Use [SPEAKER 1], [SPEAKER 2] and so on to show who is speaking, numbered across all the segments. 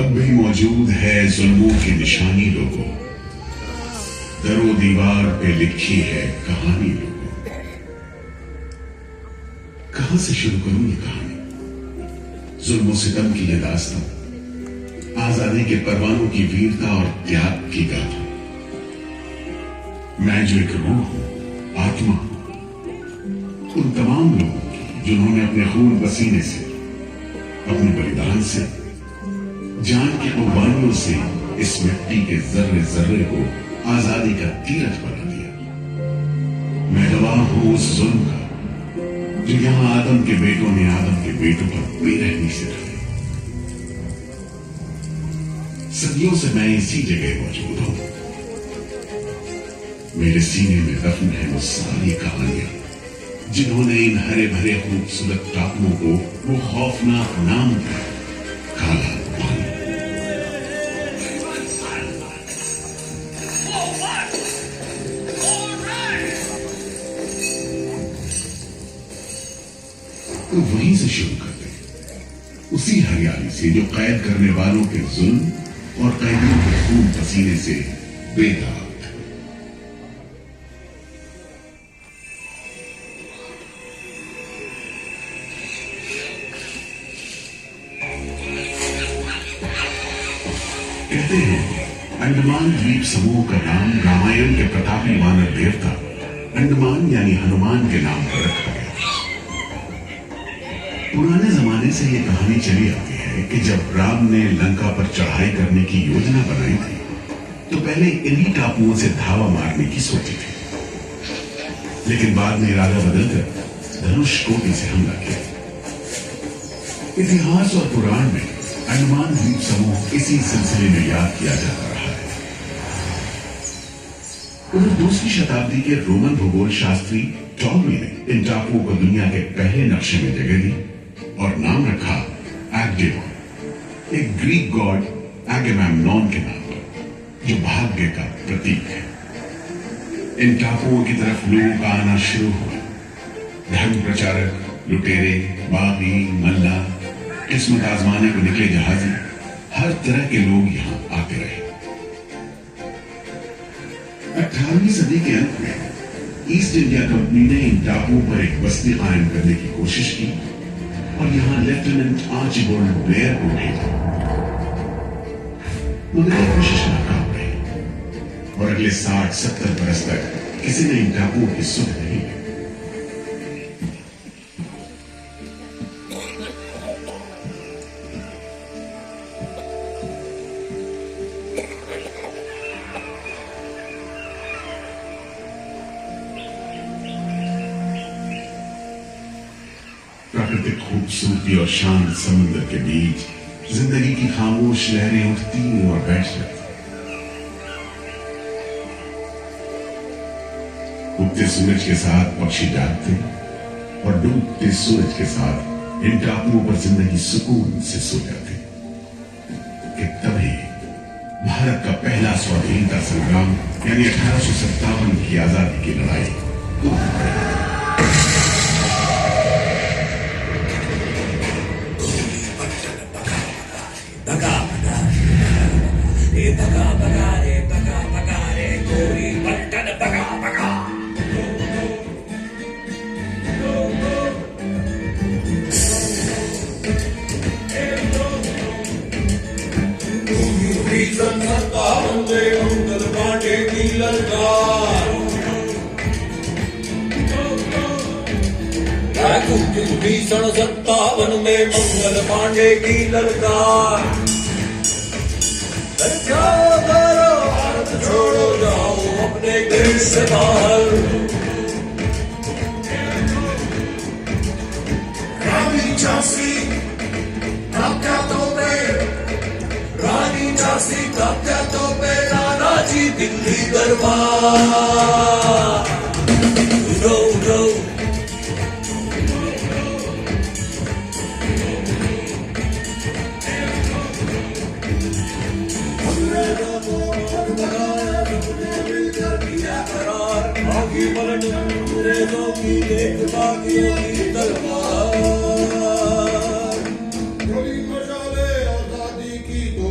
[SPEAKER 1] अब भी मौजूद है जुल्मों की निशानी लोगों, दरो दीवार पे लिखी है कहानी लोगों। कहां से शुरू करूं ये कहानी? जुल्म सितम की ये दास्तां, आजादी के परवानों की वीरता और त्याग की गाथा। मैं जो एक रूह हूं, आत्मा, उन तमाम लोगों की जिन्होंने अपने खून पसीने से, अपने बलिदान से, जान की कुर्बानियों से इस मिट्टी के जर्रे जर्रे को आजादी का तीरथ बना दिया। मैं गवाह हूं उस जुल्म का जो यहां आदम के बेटों ने आदम के बेटों पर बेरहमी से ढाया। सदियों से मैं इसी जगह मौजूद हूं। मेरे सीने में दफन है वो सारी कहानियां जिन्होंने इन हरे भरे खूबसूरत टापुओं को वो खौफनाक नाम दिया, काला पानी। तो वहीं से शुरू करते हैं, उसी हरियाली से जो कैद करने वालों के जुल्म और कैदियों के खून पसीने से बेदाग। कहते हैं अंडमान द्वीप समूह का नाम रामायण के प्रतापी वानर देवता अंडमान यानी हनुमान के नाम पर रखा गया। पुराने जमाने से यह कहानी चली आती है कि जब राम ने लंका पर चढ़ाई करने की योजना बनाई थी तो पहले इन्हीं टापुओं से धावा मारने की सोची थी, लेकिन बाद में इरादा बदलकर धनुष कोटि से हमला किया। इतिहास और पुराण में अंडमान द्वीप समूह इसी सिलसिले में याद किया जाता रहा है। उधर दूसरी शताब्दी के रोमन भूगोल शास्त्री टॉमी ने इन टापुओं को दुनिया के पहले नक्शे में जगह दी और नाम रखा एग्डेमॉन, एक ग्रीक गॉड एगेमेम्नॉन के नाम पर, जो भाग्य का प्रतीक है। इन टापुओं की तरफ लोगों का आना शुरू हुआ। धर्म प्रचारक, लुटेरे, बागी, मल्ला, किस्मत आजमाने को निकले जहाजी, हर तरह के लोग यहां आते रहे। 18वीं सदी के अंत में ईस्ट इंडिया कंपनी ने इन टापुओं पर एक बस्ती कायम करने की कोशिश की और यहां लेफ्टिनेंट आर्चिबाल्ड ब्लेयर को भेजा, मगर यह कोशिश नाकाम रही और अगले 60-70 बरस तक किसी ने इन टापुओं की सुध नहीं ली। प्राकृतिक खूबसूरती और शांत समुद्र के बीच जिंदगी की खामोश लहरें उठती और बैठ जाती। उगते सूरज के साथ पक्षी जागते और डूबते सूरज के साथ इन टापुओं पर जिंदगी सुकून से सो जाती। कि तभी भारत का पहला स्वाधीनता संग्राम यानी 1857 की आजादी की लड़ाई टूट गई।
[SPEAKER 2] मंगल पांडे की ललकार, भीषण 57 में मंगल पांडे की ललकार। करो भारत छोड़ो, जाओ अपने देश से बाहर। रानी झांसी कब्जा तो पे नाना जी दिल्ली दरबार। उड़ो उड़ो आगे पलट अंग्रेजों की एक बागियों की तलवार। गोली मशाले आजादी की तो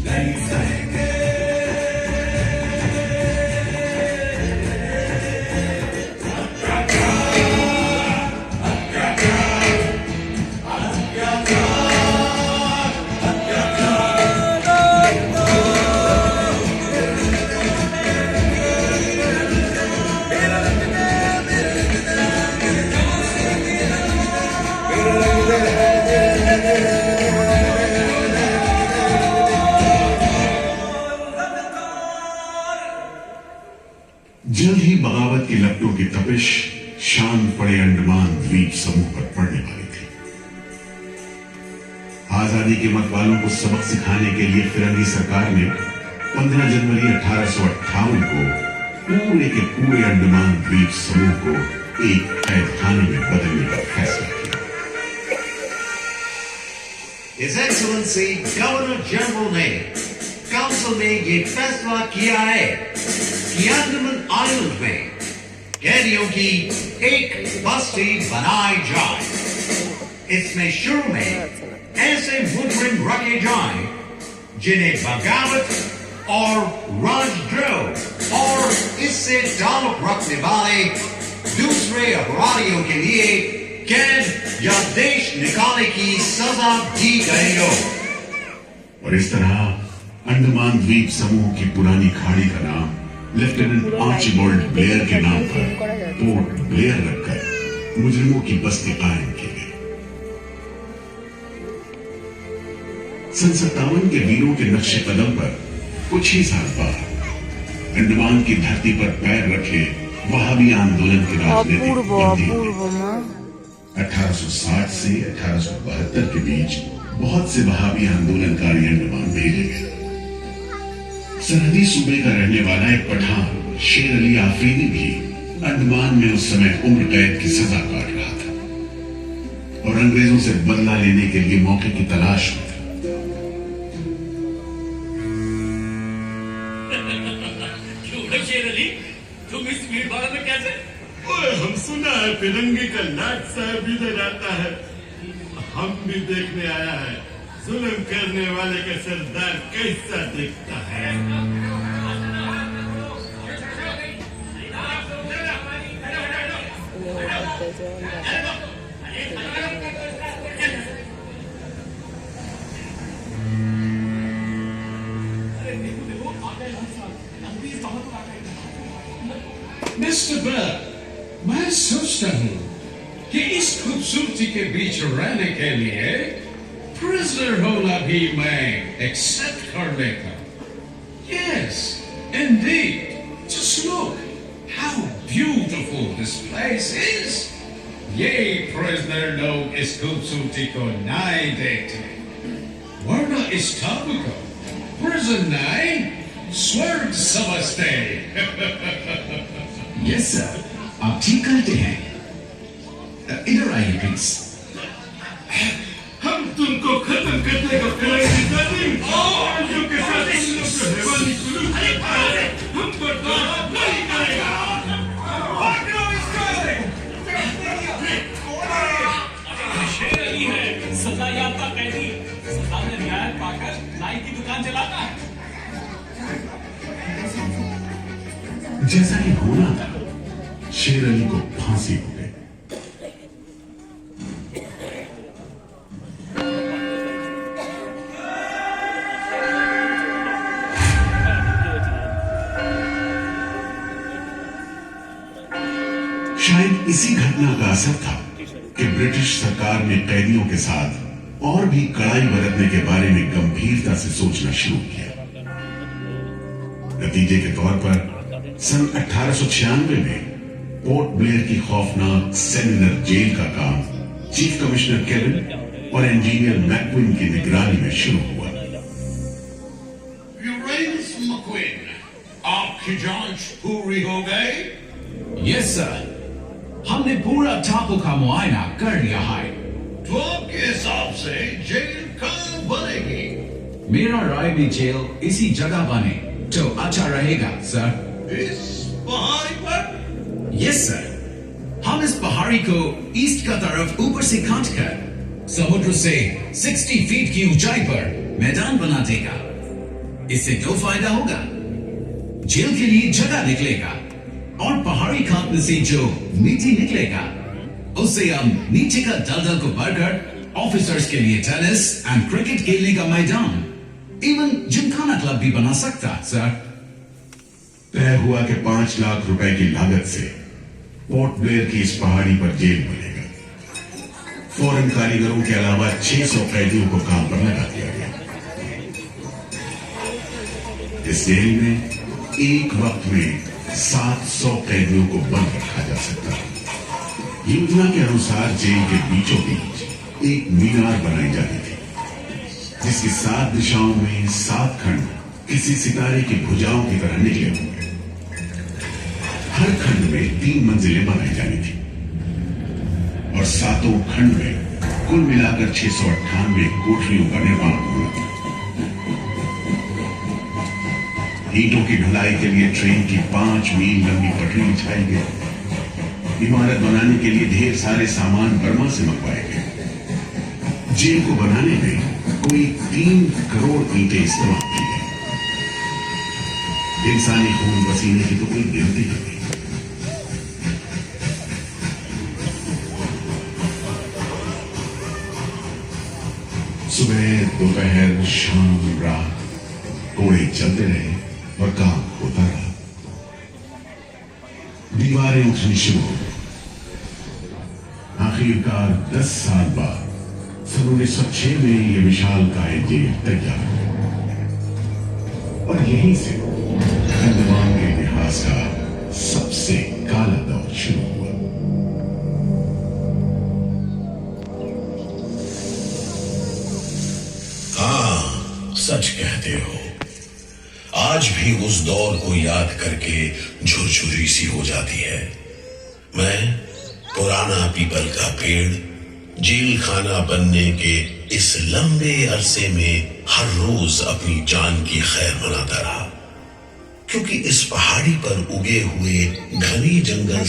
[SPEAKER 2] नहीं सहेंगे
[SPEAKER 1] जल्द ही बगावत की लपटों की तपिश शान पड़े अंडमान द्वीप समूह पर पड़ने वाली थी। आजादी के मत वालों को सबक सिखाने के लिए फिरंगी सरकार ने 15 जनवरी 1858 को पूरे के पूरे अंडमान द्वीप समूह को एक कैद खाने में बदलने का फैसला किया।
[SPEAKER 3] His Excellency गवर्नर जनरल ने काउंसिल में ये फैसला किया है कि अंडमान आइलैंड में कैदियों की एक बस्ती बनाई जाए। इसमें शुरू में ऐसे मुजरिम रखे जाएं जिन्हें बगावत और राजद्रोह और इससे ताल्लुक रखने वाले दूसरे अपराधियों के लिए कैद या देश निकालने की सजा दी गई हो।
[SPEAKER 1] और इस तरह अंडमान द्वीप समूह की पुरानी खाड़ी का नाम लेफ्टिनेंट आर्चिबाल्ड ब्लेयर के नाम पर पोर्ट ब्लेयर रखकर मुजरिमों की बस्ती कायम की गई। सन 57 के वीरों के नक्शे कदम पर कुछ ही साल बाद अंडमान की धरती पर पैर रखे वहाबी आंदोलन के राजनीतिक 1860 से 1872 के बीच बहुत से वहाबी आंदोलनकारी अंडमान भेजे गए। सरहदी सूबे का रहने वाला एक पठान शेर अली आफरीदी भी अंडमान में उस समय उम्र कैद की सजा काट रहा था और अंग्रेजों से बदला लेने के लिए मौके की तलाश में था।
[SPEAKER 4] शेर अली, तुम इस भीड़ भाड़ में कैसे?
[SPEAKER 5] ओए, हम सुना है फिरंगी का लाट साहब इधर आता है। हम भी देखने आया है जुल्म करने वाले का सरदार कैसा दिखता है।
[SPEAKER 6] मिस्टर बर्ड, मैं सोचता हूँ कि इस खूबसूरती के बीच रहने के लिए प्रिजनर होना भी मैं एक्सेप्ट कर लेता हूँ। Yes, indeed. Just look how beautiful this place is. ये प्रिजनर लोग इस खूबसूरती को नहीं देखते, वरना इस टापू को प्रिजन नहीं स्वर्ग समझते।
[SPEAKER 7] यस सर, आप ठीक कहते हैं। इधर आइए प्लीज।
[SPEAKER 5] हम तुमको खत्म करने का फिरंगी तालीम और के साथ इन लोग को हैवानी सुलूक करता है, हम बर्दाश्त नहीं करेगा।
[SPEAKER 4] शेर अली है सजा याफ्ता कैदी, सजा में रियायत पाकर नाई की दुकान चलाता है।
[SPEAKER 1] जैसा कि होना था, शेर अली को फांसी हो गई। शायद इसी घटना का असर था कि ब्रिटिश सरकार ने कैदियों के साथ और भी कड़ाई बरतने के बारे में गंभीरता से सोचना शुरू किया। नतीजे के तौर पर सन 1896 में पोर्ट ब्लेयर की खौफनाक सेमिनर जेल का काम चीफ कमिश्नर केविन और इंजीनियर मैक्विन की निगरानी में शुरू हुआ।
[SPEAKER 3] यूरेनस मैक्विन, आपकी जांच पूरी हो गई?
[SPEAKER 7] यस सर, हमने पूरा टापू का मुआयना कर लिया है।
[SPEAKER 3] तो आपके हिसाब से जेल कहाँ बनेगी?
[SPEAKER 7] मेरा राय में जेल इसी जगह बने तो अच्छा रहेगा सर।
[SPEAKER 3] इस पहाड़ी पर?
[SPEAKER 7] यस सर, हम इस पहाड़ी को ईस्ट का तरफ ऊपर से काट कर समुद्र से 60 फीट की ऊंचाई पर मैदान बना देगा। इससे दो फायदा होगा। जेल के लिए जगह निकलेगा और पहाड़ी खाने से जो मिट्टी निकलेगा उससे हम नीचे का दलदल को भरकर ऑफिसर्स के लिए टेनिस एंड क्रिकेट खेलने का मैदान, इवन जिमखाना क्लब भी बना सकता सर।
[SPEAKER 1] तय हुआ कि 5 लाख रुपए की लागत से पोर्ट ब्लेयर की इस पहाड़ी पर जेल बनेगा। फॉरेन कारीगरों के अलावा 600 कैदियों को काम पर लगा दिया गया। इस जेल में एक वक्त में 700 कैदियों को बंद रखा जा सकता है। योजना के अनुसार जेल के बीचों बीच एक मीनार बनाई जाती थी, जिसकी 7 दिशाओं में 7 खंड किसी सितारे की भुजाओं की तरह निकले होंगे। हर खंड में 3 मंजिलें बनाई जानी थी और 7 खंड में कुल मिलाकर 698 कोठरियों का निर्माण हुआ। ईंटों की ढुलाई के लिए ट्रेन की 5 मील लंबी पटरी बिछाई गई। इमारत बनाने के लिए ढेर सारे सामान बर्मा से मंगवाए गए। जेल को बनाने में कोई 3 करोड़ ईंटें इस्तेमाल की गई। इंसानी खून पसीने की तो कोई गिनती ही नहीं। सुबह दोपहर शाम रात घोड़े चलते रहे और काम होता रहा। दीवारें उठनी शुरू हो गई। आखिरकार 10 साल बाद सन 1906 में यह विशालकाय जेल तैयार हुआ और यहीं से खंडमान के इतिहास का सबसे काला दौर शुरू हुआ।
[SPEAKER 8] हाँ, सच कहते हो। आज भी उस दौर को याद करके झुरझुरी सी हो जाती है। मैं पुराना पीपल का पेड़ जेल खाना बनने के इस लंबे अरसे में हर रोज अपनी जान की खैर मनाता रहा, क्योंकि इस पहाड़ी पर उगे हुए घने जंगल